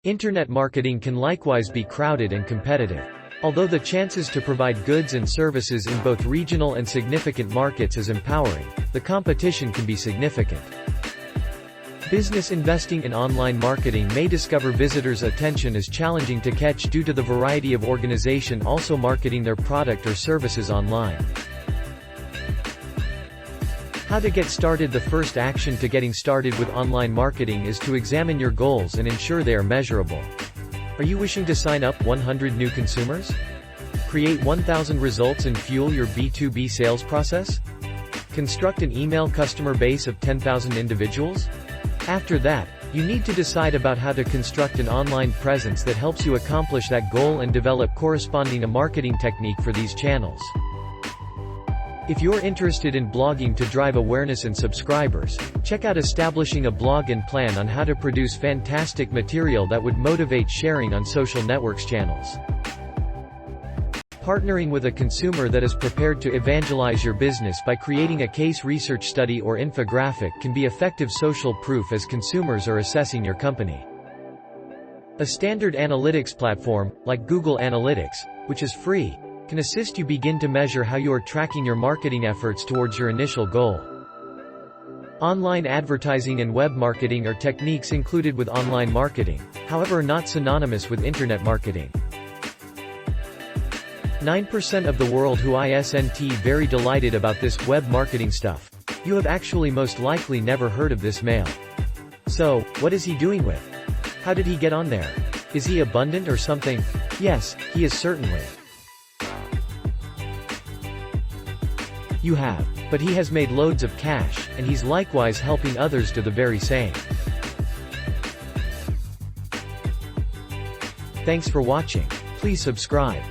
Internet marketing can likewise be crowded and competitive. Although the chances to provide goods and services in both regional and significant markets is empowering, the competition can be significant. Business investing in online marketing may discover visitors' attention is challenging to catch due to the variety of organizations also marketing their product or services online. How to get started. The first action to getting started with online marketing is to examine your goals and ensure they are measurable. Are you wishing to sign up 100 new consumers? Create 1,000 results and fuel your B2B sales process? Construct an email customer base of 10,000 individuals? After that, you need to decide about how to construct an online presence that helps you accomplish that goal and develop corresponding marketing technique for these channels. If you're interested in blogging to drive awareness and subscribers, check out Establishing a Blog and Plan on how to produce fantastic material that would motivate sharing on social networks channels. Partnering with a consumer that is prepared to evangelize your business by creating a case research study or infographic can be effective social proof as consumers are assessing your company. A standard analytics platform, like Google Analytics, which is free, can assist you begin to measure how you are tracking your marketing efforts towards your initial goal. Online advertising and web marketing are techniques included with online marketing, however not synonymous with internet marketing. 9% of the world who isn't very delighted about this web marketing stuff. You have actually most likely never heard of this male. So, what is he doing with? How did he get on there? Is he abundant or something? Yes, he is certainly. You have. But he has made loads of cash, and he's likewise helping others do the very same. Thanks for watching. Please subscribe.